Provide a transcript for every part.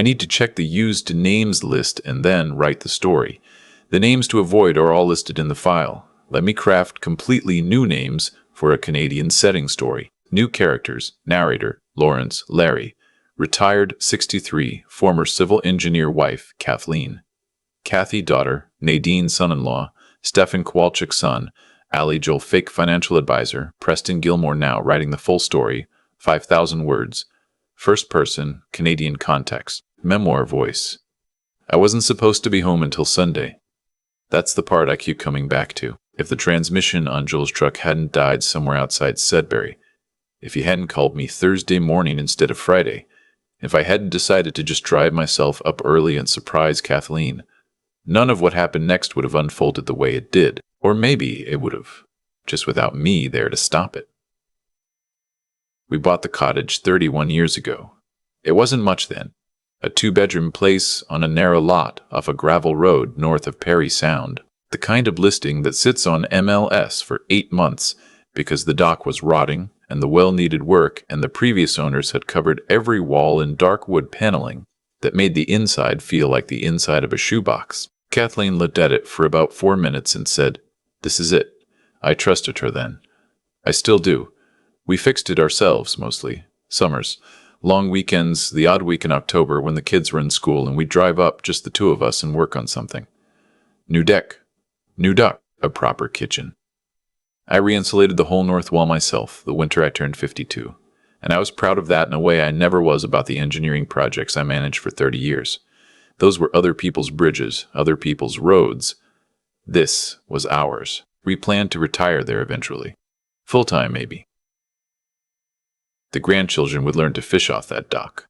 I need to check the used names list and then write the story. The names to avoid are all listed in the file. Let me craft completely new names for a Canadian setting story. New characters: narrator, Lawrence, Larry. Retired, 63, former civil engineer wife, Kathleen. Kathy, daughter. Nadine, son-in-law. Stefan Kowalczyk, son. Ali Joel, fake financial advisor. Preston Gilmore, now writing the full story, 5,000 words. First person, Canadian context. Memoir voice. I wasn't supposed to be home until Sunday. That's the part I keep coming back to. If the transmission on Joel's truck hadn't died somewhere outside Sudbury, if he hadn't called me Thursday morning instead of Friday, if I hadn't decided to just drive myself up early and surprise Kathleen, none of what happened next would have unfolded the way it did. Or maybe it would have, just without me there to stop it. We bought the cottage 31 years ago. It wasn't much then. A 2-bedroom place on a narrow lot off a gravel road north of Parry Sound. The kind of listing that sits on MLS for 8 months because the dock was rotting and the well needed work, and the previous owners had covered every wall in dark wood paneling that made the inside feel like the inside of a shoebox. Kathleen looked at it for about 4 minutes and said, "This is it." I trusted her then. I still do. We fixed it ourselves, mostly. Summers. Long weekends, the odd week in October when the kids were in school, and we'd drive up, just the two of us, and work on something. New deck. New duct. A proper kitchen. I re-insulated the whole north wall myself the winter I turned 52. And I was proud of that in a way I never was about the engineering projects I managed for 30 years. Those were other people's bridges, other people's roads. This was ours. We planned to retire there eventually. Full-time, maybe. The grandchildren would learn to fish off that dock.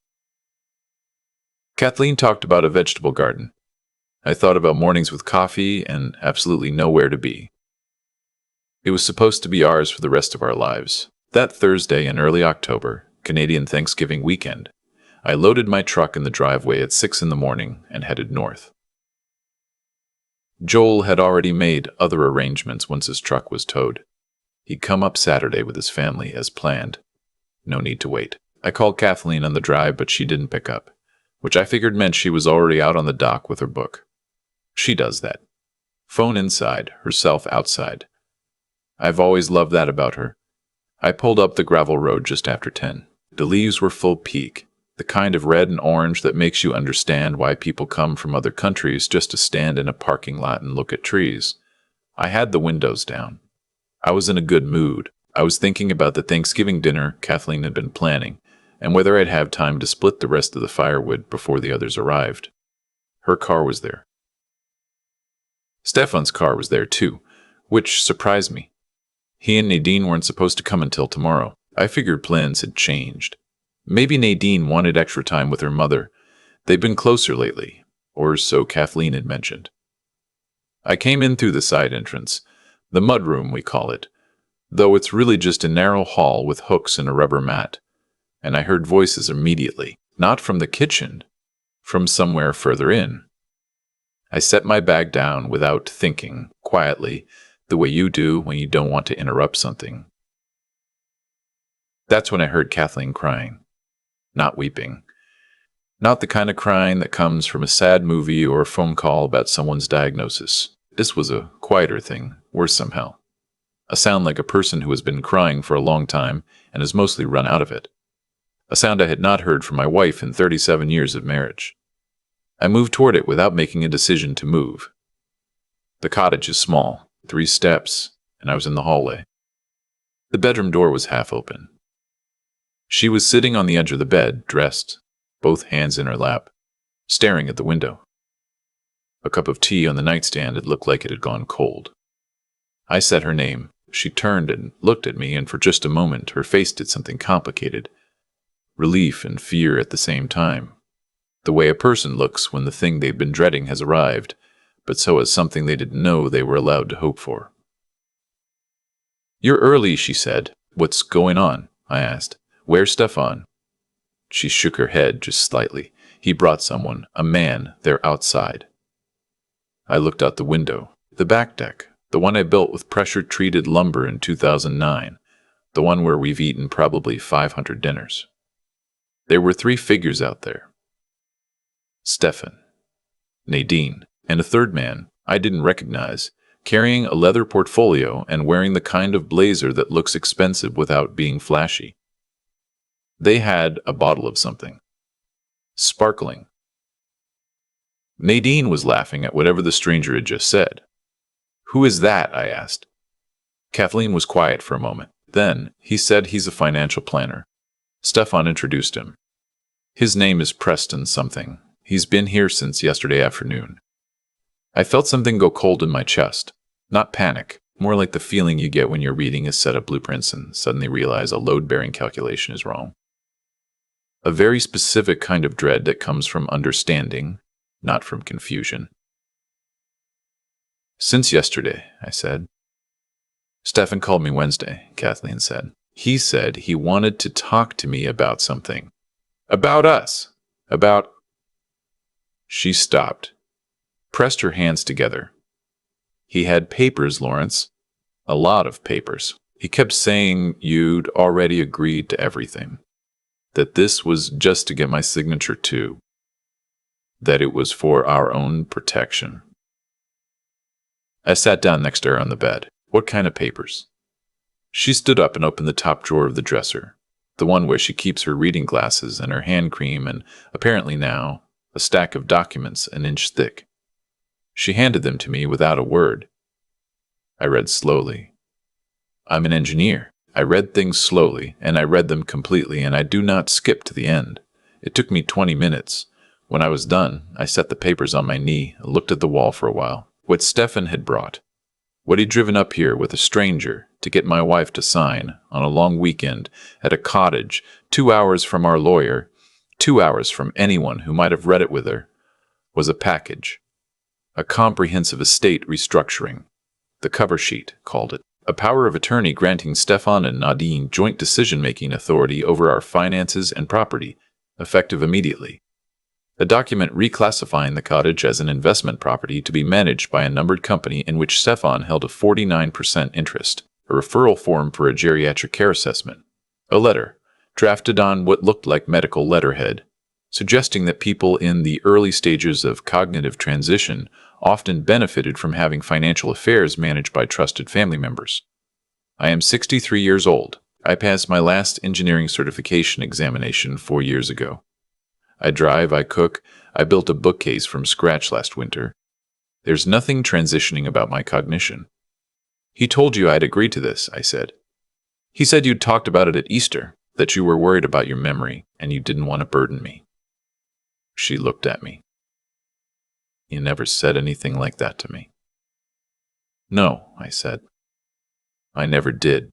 Kathleen talked about a vegetable garden. I thought about mornings with coffee and absolutely nowhere to be. It was supposed to be ours for the rest of our lives. That Thursday in early October, Canadian Thanksgiving weekend, I loaded my truck in the driveway at 6 in the morning and headed north. Joel had already made other arrangements once his truck was towed. He'd come up Saturday with his family as planned. No need to wait. I called Kathleen on the drive, but she didn't pick up, which I figured meant she was already out on the dock with her book. She does that. Phone inside, herself outside. I've always loved that about her. I pulled up the gravel road just after 10. The leaves were full peak, the kind of red and orange that makes you understand why people come from other countries just to stand in a parking lot and look at trees. I had the windows down. I was in a good mood. I was thinking about the Thanksgiving dinner Kathleen had been planning, and whether I'd have time to split the rest of the firewood before the others arrived. Her car was there. Stefan's car was there too, which surprised me. He and Nadine weren't supposed to come until tomorrow. I figured plans had changed. Maybe Nadine wanted extra time with her mother. They'd been closer lately, or so Kathleen had mentioned. I came in through the side entrance, the mudroom we call it, though it's really just a narrow hall with hooks and a rubber mat, and I heard voices immediately, not from the kitchen, from somewhere further in. I set my bag down without thinking, quietly, the way you do when you don't want to interrupt something. That's when I heard Kathleen crying. Not weeping. Not the kind of crying that comes from a sad movie or a phone call about someone's diagnosis. This was a quieter thing, worse somehow. A sound like a person who has been crying for a long time and has mostly run out of it. A sound I had not heard from my wife in 37 years of marriage. I moved toward it without making a decision to move. The cottage is small, 3 steps, and I was in the hallway. The bedroom door was half open. She was sitting on the edge of the bed, dressed, both hands in her lap, staring at the window. A cup of tea on the nightstand had looked like it had gone cold. I said her name. She turned and looked at me, and for just a moment her face did something complicated. Relief and fear at the same time. The way a person looks when the thing they've been dreading has arrived, but so has something they didn't know they were allowed to hope for. "You're early," she said. "What's going on?" I asked. "Where's Stefan?" She shook her head just slightly. "He brought someone, a man. They're outside." I looked out the window. The back deck, the one I built with pressure-treated lumber in 2009, the one where we've eaten probably 500 dinners. There were 3 figures out there. Stefan, Nadine, and a third man I didn't recognize, carrying a leather portfolio and wearing the kind of blazer that looks expensive without being flashy. They had a bottle of something. Sparkling. Nadine was laughing at whatever the stranger had just said. "Who is that?" I asked. Kathleen was quiet for a moment. Then he said he's a financial planner. Stefan introduced him. "His name is Preston something. He's been here since yesterday afternoon." I felt something go cold in my chest. Not panic, more like the feeling you get when you're reading a set of blueprints and suddenly realize a load-bearing calculation is wrong. A very specific kind of dread that comes from understanding, not from confusion. "Since yesterday," I said. "Stefan called me Wednesday," Kathleen said. "He said he wanted to talk to me about something. About us. About—" She stopped, pressed her hands together. "He had papers, Lawrence. A lot of papers. He kept saying you'd already agreed to everything. That this was just to get my signature too. That it was for our own protection." I sat down next to her on the bed. "What kind of papers?" She stood up and opened the top drawer of the dresser, the one where she keeps her reading glasses and her hand cream and, apparently now, a stack of documents an inch thick. She handed them to me without a word. I read slowly. I'm an engineer. I read things slowly, and I read them completely, and I do not skip to the end. It took me 20 minutes. When I was done, I set the papers on my knee and looked at the wall for a while. What Stefan had brought. What he'd driven up here with a stranger to get my wife to sign on a long weekend at a cottage 2 hours from our lawyer, 2 hours from anyone who might have read it with her, was a package. A comprehensive estate restructuring. The cover sheet called it. A power of attorney granting Stefan and Nadine joint decision-making authority over our finances and property, effective immediately. A document reclassifying the cottage as an investment property to be managed by a numbered company in which Stefan held a 49% interest. A referral form for a geriatric care assessment. A letter, drafted on what looked like medical letterhead, suggesting that people in the early stages of cognitive transition often benefited from having financial affairs managed by trusted family members. I am 63 years old. I passed my last engineering certification examination 4 years ago. I drive, I cook, I built a bookcase from scratch last winter. There's nothing transitioning about my cognition. He told you I'd agreed to this, I said. He said you'd talked about it at Easter, that you were worried about your memory and you didn't want to burden me. She looked at me. You never said anything like that to me. No, I said. I never did.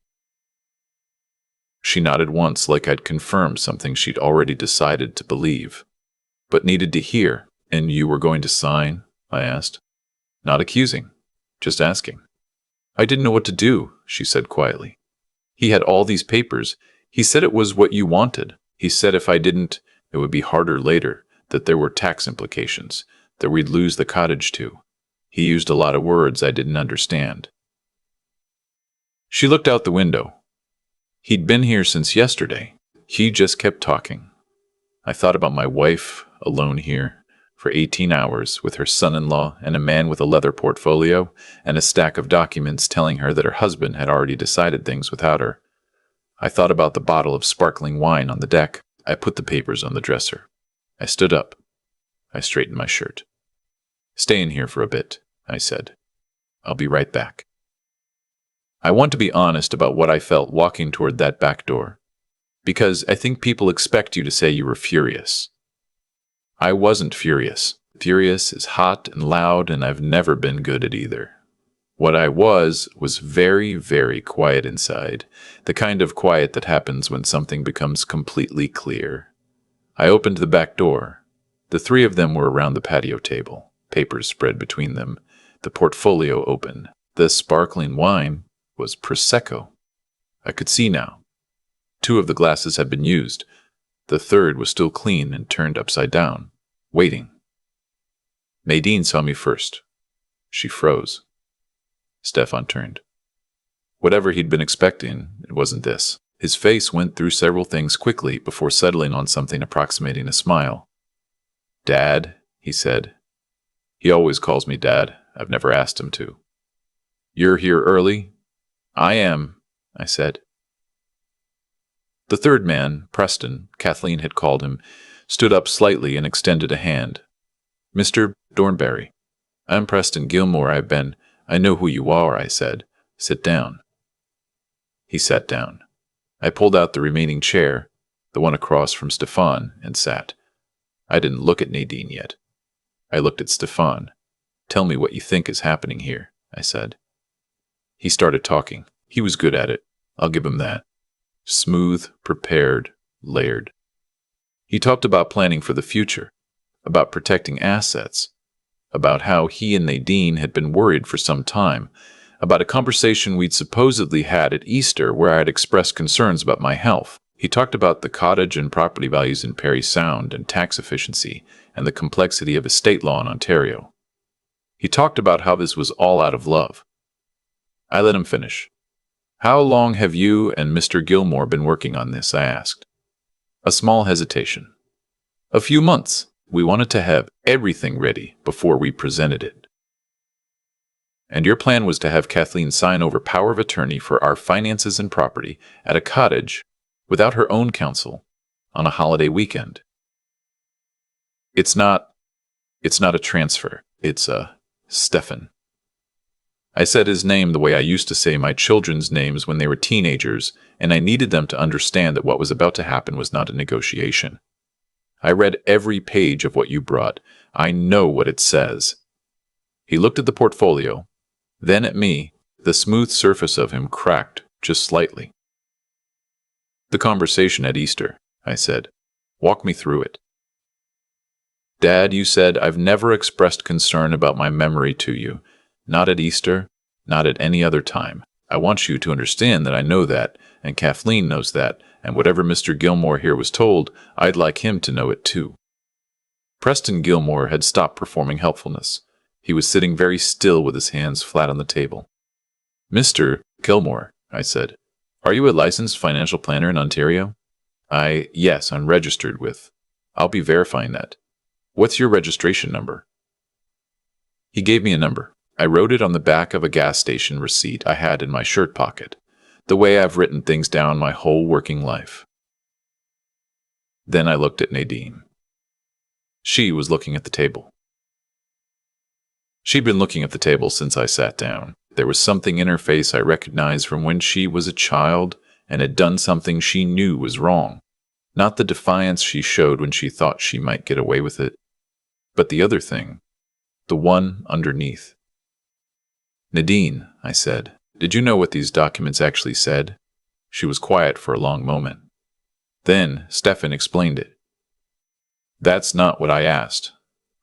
She nodded once like I'd confirmed something she'd already decided to believe, but needed to hear. And you were going to sign? I asked. Not accusing, just asking. I didn't know what to do, she said quietly. He had all these papers. He said it was what you wanted. He said if I didn't, it would be harder later, that there were tax implications, that we'd lose the cottage too. He used a lot of words I didn't understand. She looked out the window. He'd been here since yesterday. He just kept talking. I thought about my wife, alone here, for 18 hours, with her son-in-law and a man with a leather portfolio and a stack of documents telling her that her husband had already decided things without her. I thought about the bottle of sparkling wine on the deck. I put the papers on the dresser. I stood up. I straightened my shirt. Stay in here for a bit, I said. I'll be right back. I want to be honest about what I felt walking toward that back door, because I think people expect you to say you were furious. I wasn't furious. Furious is hot and loud, and I've never been good at either. What I was very, very quiet inside, the kind of quiet that happens when something becomes completely clear. I opened the back door. The three of them were around the patio table, papers spread between them, the portfolio open. The sparkling wine was Prosecco. I could see now. 2 of the glasses had been used. The third was still clean and turned upside down, waiting. Nadine saw me first. She froze. Stefan turned. Whatever he'd been expecting, it wasn't this. His face went through several things quickly before settling on something approximating a smile. Dad, he said. He always calls me Dad. I've never asked him to. You're here early? I am, I said. The third man, Preston, Kathleen had called him, stood up slightly and extended a hand. Mr. Dornberry, I'm Preston Gilmore. I know who you are, I said. Sit down. He sat down. I pulled out the remaining chair, the one across from Stefan, and sat. I didn't look at Nadine yet. I looked at Stefan. Tell me what you think is happening here, I said. He started talking. He was good at it. I'll give him that. Smooth, prepared, layered. He talked about planning for the future, about protecting assets, about how he and Nadine had been worried for some time, about a conversation we'd supposedly had at Easter where I had expressed concerns about my health. He talked about the cottage and property values in Parry Sound and tax efficiency and the complexity of estate law in Ontario. He talked about how this was all out of love. I let him finish. How long have you and Mr. Gilmore been working on this? I asked. A small hesitation. A few months. We wanted to have everything ready before we presented it. And your plan was to have Kathleen sign over power of attorney for our finances and property at a cottage without her own counsel on a holiday weekend. It's not a transfer. It's a Stefan. I said his name the way I used to say my children's names when they were teenagers, and I needed them to understand that what was about to happen was not a negotiation. I read every page of what you brought. I know what it says. He looked at the portfolio, then at me. The smooth surface of him cracked just slightly. The conversation at Easter, I said. Walk me through it. Dad, you said, I've never expressed concern about my memory to you. Not at Easter, not at any other time. I want you to understand that I know that, and Kathleen knows that, and whatever Mr. Gilmore here was told, I'd like him to know it too. Preston Gilmore had stopped performing helpfulness. He was sitting very still with his hands flat on the table. Mr. Gilmore, I said, are you a licensed financial planner in Ontario? Yes, I'm registered with. I'll be verifying that. What's your registration number? He gave me a number. I wrote it on the back of a gas station receipt I had in my shirt pocket, the way I've written things down my whole working life. Then I looked at Nadine. She was looking at the table. She'd been looking at the table since I sat down. There was something in her face I recognized from when she was a child and had done something she knew was wrong. Not the defiance she showed when she thought she might get away with it, but the other thing, the one underneath. Nadine, I said, did you know what these documents actually said? She was quiet for a long moment. Then Stefan explained it. That's not what I asked.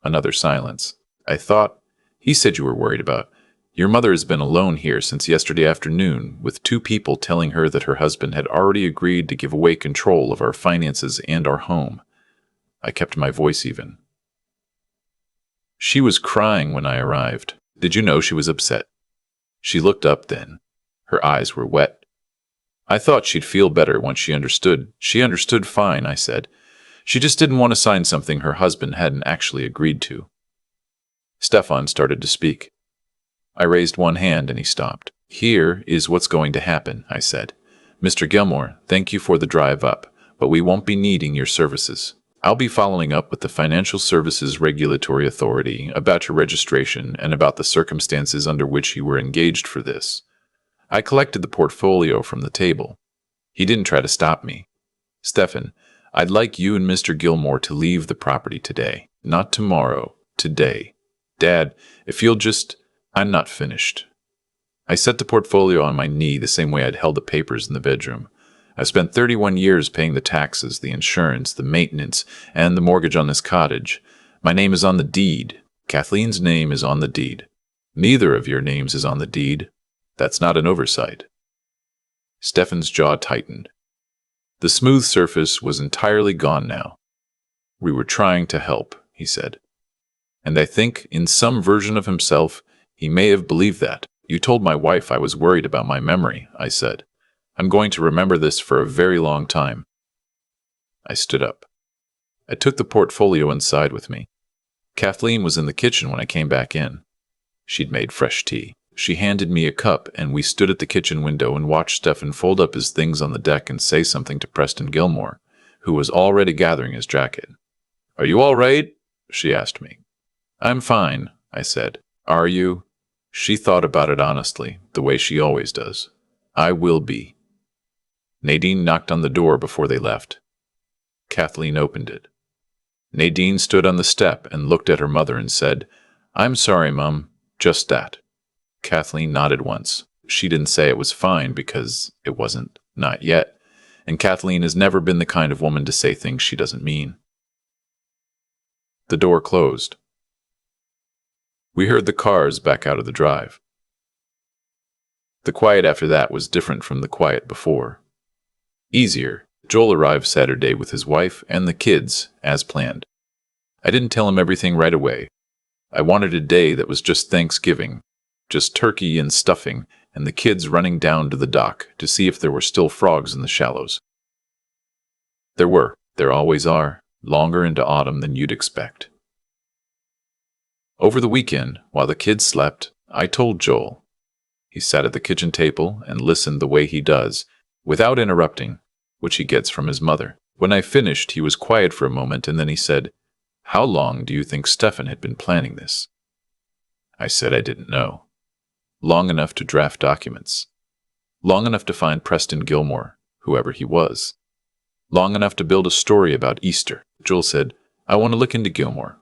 Another silence. I thought, he said you were worried about. Your mother has been alone here since yesterday afternoon, with 2 people telling her that her husband had already agreed to give away control of our finances and our home. I kept my voice even. She was crying when I arrived. Did you know she was upset? She looked up then. Her eyes were wet. I thought she'd feel better once she understood. She understood fine, I said. She just didn't want to sign something her husband hadn't actually agreed to. Stefan started to speak. I raised one hand and he stopped. Here is what's going to happen, I said. Mr. Gilmore, thank you for the drive up, but we won't be needing your services. I'll be following up with the Financial Services Regulatory Authority about your registration and about the circumstances under which you were engaged for this. I collected the portfolio from the table. He didn't try to stop me. Stefan, I'd like you and Mr. Gilmore to leave the property today. Not tomorrow, today. Dad, if you'll just... I'm not finished. I set the portfolio on my knee the same way I'd held the papers in the bedroom. I've spent 31 years paying the taxes, the insurance, the maintenance, and the mortgage on this cottage. My name is on the deed. Kathleen's name is on the deed. Neither of your names is on the deed. That's not an oversight. Stefan's jaw tightened. The smooth surface was entirely gone now. We were trying to help, he said. And I think, in some version of himself, he may have believed that. You told my wife I was worried about my memory, I said. I'm going to remember this for a very long time. I stood up. I took the portfolio inside with me. Kathleen was in the kitchen when I came back in. She'd made fresh tea. She handed me a cup, and we stood at the kitchen window and watched Stefan fold up his things on the deck and say something to Preston Gilmore, who was already gathering his jacket. "Are you all right?" she asked me. "I'm fine," I said. "Are you?" She thought about it honestly, the way she always does. "I will be." Nadine knocked on the door before they left. Kathleen opened it. Nadine stood on the step and looked at her mother and said, "I'm sorry, Mum, just that." Kathleen nodded once. She didn't say it was fine because it wasn't, not yet, and Kathleen has never been the kind of woman to say things she doesn't mean. The door closed. We heard the cars back out of the drive. The quiet after that was different from the quiet before. Easier. Joel arrived Saturday with his wife and the kids, as planned. I didn't tell him everything right away. I wanted a day that was just Thanksgiving, just turkey and stuffing, and the kids running down to the dock to see if there were still frogs in the shallows. There were. There always are, longer into autumn than you'd expect. Over the weekend, while the kids slept, I told Joel. He sat at the kitchen table and listened the way he does, without interrupting, which he gets from his mother. When I finished, he was quiet for a moment, and then he said, "How long do you think Stefan had been planning this?" I said I didn't know. Long enough to draft documents. Long enough to find Preston Gilmore, whoever he was. Long enough to build a story about Easter. Joel said, "I want to look into Gilmore."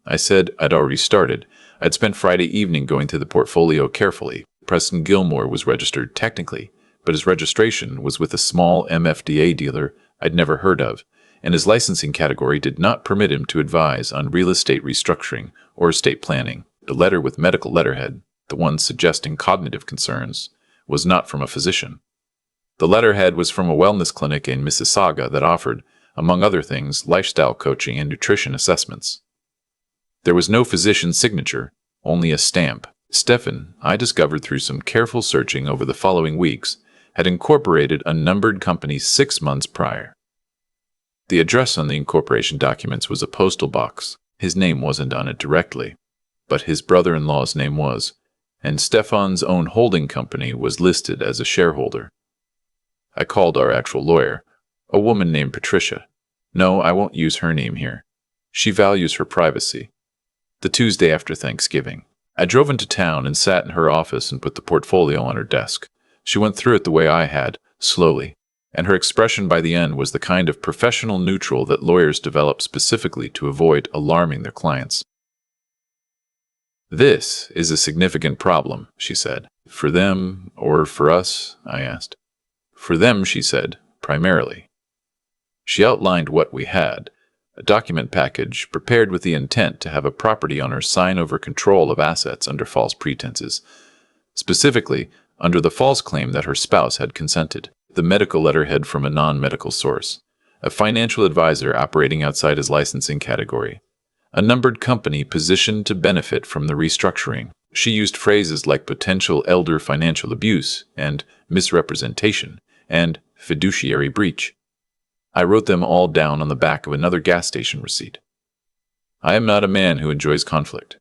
I said I'd already started. I'd spent Friday evening going through the portfolio carefully. Preston Gilmore was registered technically, but his registration was with a small MFDA dealer I'd never heard of, and his licensing category did not permit him to advise on real estate restructuring or estate planning. The letter with medical letterhead, the one suggesting cognitive concerns, was not from a physician. The letterhead was from a wellness clinic in Mississauga that offered, among other things, lifestyle coaching and nutrition assessments. There was no physician's signature, only a stamp. Stefan, I discovered through some careful searching over the following weeks, had incorporated a numbered company 6 months prior. The address on the incorporation documents was a postal box. His name wasn't on it directly, but his brother-in-law's name was, and Stefan's own holding company was listed as a shareholder. I called our actual lawyer, a woman named Patricia. No, I won't use her name here. She values her privacy. The Tuesday after Thanksgiving. I drove into town and sat in her office and put the portfolio on her desk. She went through it the way I had, slowly, and her expression by the end was the kind of professional neutral that lawyers develop specifically to avoid alarming their clients. "This is a significant problem," she said. "For them, or for us?" I asked. "For them," she said, "primarily." She outlined what we had, a document package prepared with the intent to have a property owner sign over control of assets under false pretenses, specifically under the false claim that her spouse had consented, the medical letterhead from a non-medical source, a financial advisor operating outside his licensing category, a numbered company positioned to benefit from the restructuring. She used phrases like potential elder financial abuse and misrepresentation and fiduciary breach. I wrote them all down on the back of another gas station receipt. I am not a man who enjoys conflict.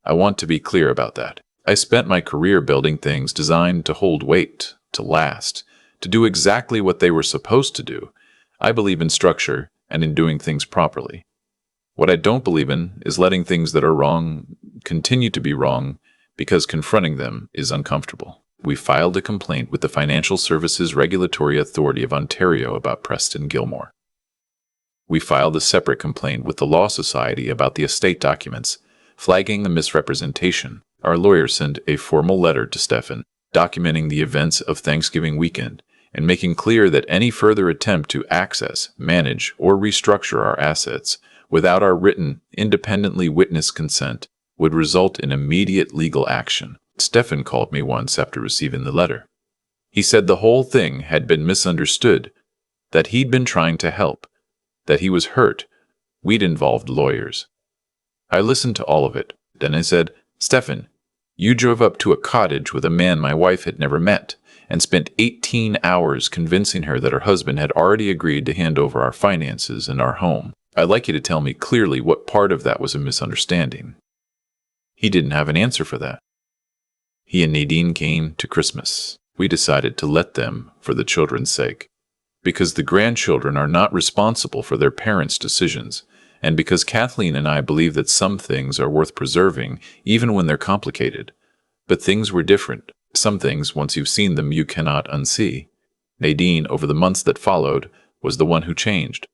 I want to be clear about that. I spent my career building things designed to hold weight, to last, to do exactly what they were supposed to do. I believe in structure and in doing things properly. What I don't believe in is letting things that are wrong continue to be wrong because confronting them is uncomfortable. We filed a complaint with the Financial Services Regulatory Authority of Ontario about Preston Gilmore. We filed a separate complaint with the Law Society about the estate documents, flagging the misrepresentation. Our lawyer sent a formal letter to Stefan, documenting the events of Thanksgiving weekend and making clear that any further attempt to access, manage, or restructure our assets without our written, independently witnessed consent would result in immediate legal action. Stefan called me once after receiving the letter. He said the whole thing had been misunderstood, that he'd been trying to help, that he was hurt. We'd involved lawyers. I listened to all of it. Then I said, "Stefan, you drove up to a cottage with a man my wife had never met and spent 18 hours convincing her that her husband had already agreed to hand over our finances and our home. I'd like you to tell me clearly what part of that was a misunderstanding. He didn't have an answer for that. He and Nadine came to Christmas. We decided to let them for the children's sake. Because the grandchildren are not responsible for their parents' decisions, and because Kathleen and I believe that some things are worth preserving, even when they're complicated. But things were different. Some things, once you've seen them, you cannot unsee. Nadine, over the months that followed, was the one who changed.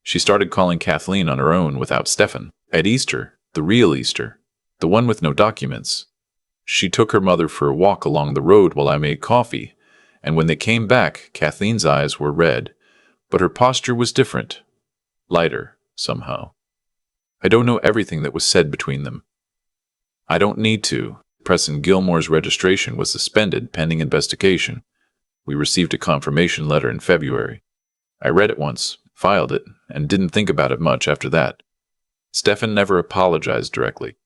She started calling Kathleen on her own without Stefan. At Easter, the real Easter, the one with no documents, she took her mother for a walk along the road while I made coffee, and when they came back, Kathleen's eyes were red, but her posture was different, lighter, somehow. I don't know everything that was said between them. I don't need to. Preston Gilmore's registration was suspended pending investigation. We received a confirmation letter in February. I read it once, filed it, and didn't think about it much after that. Stefan never apologized directly.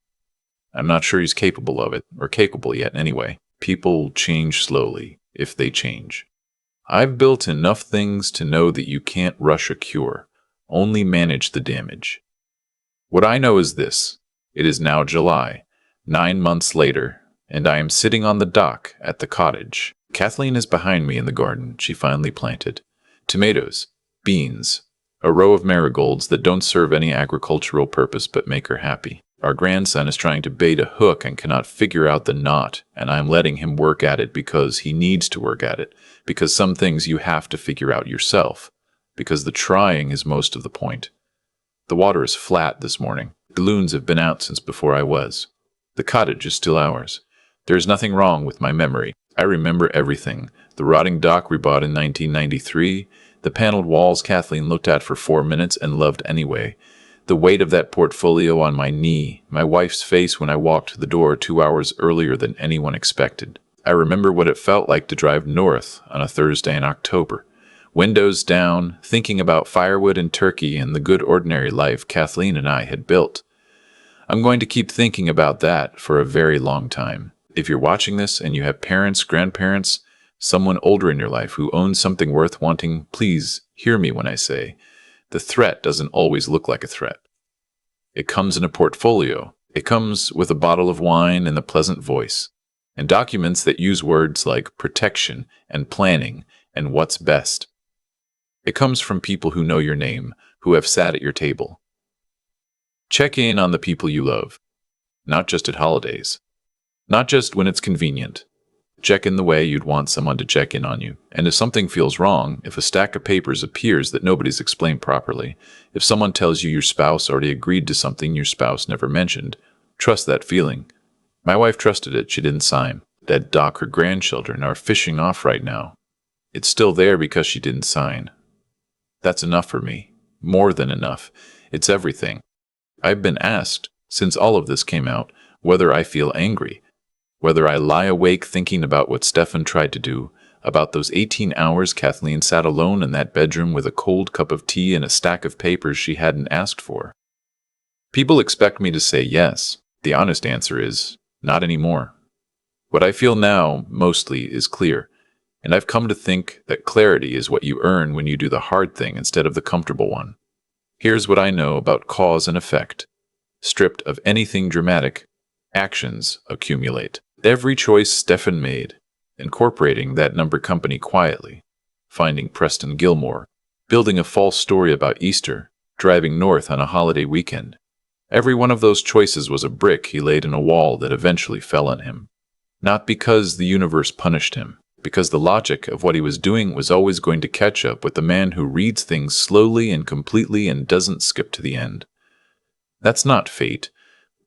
I'm not sure he's capable of it, or capable yet anyway. People change slowly, if they change. I've built enough things to know that you can't rush a cure, only manage the damage. What I know is this: it is now July, 9 months later, and I am sitting on the dock at the cottage. Kathleen is behind me in the garden she finally planted. Tomatoes, beans, a row of marigolds that don't serve any agricultural purpose but make her happy. Our grandson is trying to bait a hook and cannot figure out the knot, and I'm letting him work at it because he needs to work at it, because some things you have to figure out yourself, because the trying is most of the point. The water is flat this morning. The loons have been out since before I was. The cottage is still ours. There is nothing wrong with my memory. I remember everything. The rotting dock we bought in 1993, the paneled walls Kathleen looked at for 4 minutes and loved anyway, the weight of that portfolio on my knee, my wife's face when I walked to the door 2 hours earlier than anyone expected. I remember what it felt like to drive north on a Thursday in October, windows down, thinking about firewood and turkey and the good ordinary life Kathleen and I had built. I'm going to keep thinking about that for a very long time. If you're watching this and you have parents, grandparents, someone older in your life who owns something worth wanting, please hear me when I say, the threat doesn't always look like a threat. It comes in a portfolio. It comes with a bottle of wine and a pleasant voice, and documents that use words like protection and planning and what's best. It comes from people who know your name, who have sat at your table. Check in on the people you love, not just at holidays, not just when it's convenient. Check in the way you'd want someone to check in on you. And if something feels wrong, if a stack of papers appears that nobody's explained properly, if someone tells you your spouse already agreed to something your spouse never mentioned, trust that feeling. My wife trusted it, she didn't sign. That dock her grandchildren are fishing off right now. It's still there because she didn't sign. That's enough for me. More than enough. It's everything. I've been asked, since all of this came out, whether I feel angry, whether I lie awake thinking about what Stefan tried to do, about those 18 hours Kathleen sat alone in that bedroom with a cold cup of tea and a stack of papers she hadn't asked for. People expect me to say yes. The honest answer is, not anymore. What I feel now, mostly, is clear, and I've come to think that clarity is what you earn when you do the hard thing instead of the comfortable one. Here's what I know about cause and effect. Stripped of anything dramatic, actions accumulate. Every choice Stefan made, incorporating that number company quietly, finding Preston Gilmore, building a false story about Easter, driving north on a holiday weekend. Every one of those choices was a brick he laid in a wall that eventually fell on him. Not because the universe punished him, because the logic of what he was doing was always going to catch up with the man who reads things slowly and completely and doesn't skip to the end. That's not fate.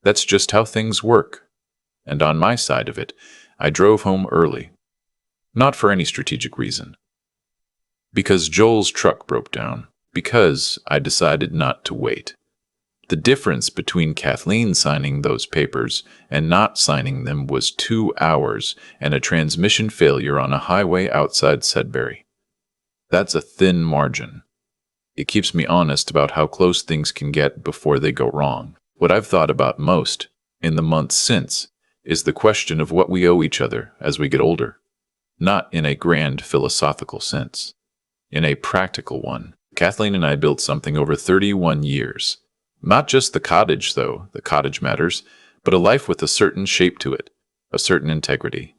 That's just how things work. And on my side of it, I drove home early. Not for any strategic reason. Because Joel's truck broke down. Because I decided not to wait. The difference between Kathleen signing those papers and not signing them was 2 hours and a transmission failure on a highway outside Sudbury. That's a thin margin. It keeps me honest about how close things can get before they go wrong. What I've thought about most, in the months since, is the question of what we owe each other as we get older. Not in a grand philosophical sense. In a practical one. Kathleen and I built something over 31 years. Not just the cottage, though, the cottage matters, but a life with a certain shape to it, a certain integrity.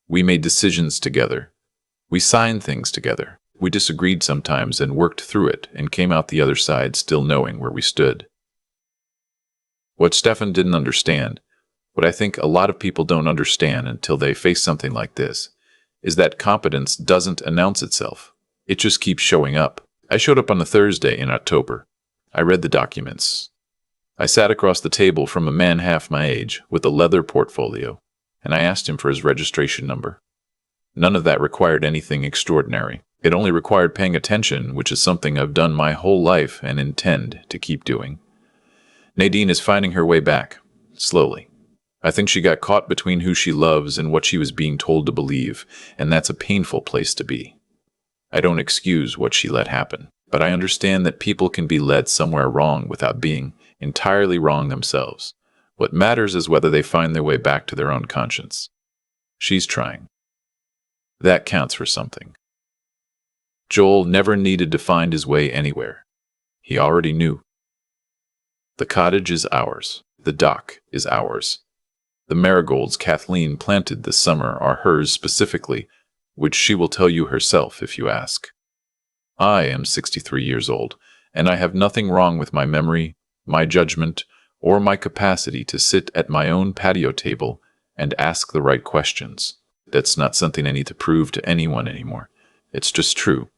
We made decisions together. We signed things together. We disagreed sometimes and worked through it and came out the other side still knowing where we stood. What Stefan didn't understand, what I think a lot of people don't understand until they face something like this, is that competence doesn't announce itself. It just keeps showing up. I showed up on a Thursday in October. I read the documents. I sat across the table from a man half my age with a leather portfolio, and I asked him for his registration number. None of that required anything extraordinary. It only required paying attention, which is something I've done my whole life and intend to keep doing. Nadine is finding her way back, slowly. I think she got caught between who she loves and what she was being told to believe, and that's a painful place to be. I don't excuse what she let happen, but I understand that people can be led somewhere wrong without being entirely wrong themselves. What matters is whether they find their way back to their own conscience. She's trying. That counts for something. Joel never needed to find his way anywhere. He already knew. The cottage is ours. The dock is ours. The marigolds Kathleen planted this summer are hers specifically, which she will tell you herself if you ask. I am 63 years old, and I have nothing wrong with my memory, my judgment, or my capacity to sit at my own patio table and ask the right questions. That's not something I need to prove to anyone anymore. It's just true.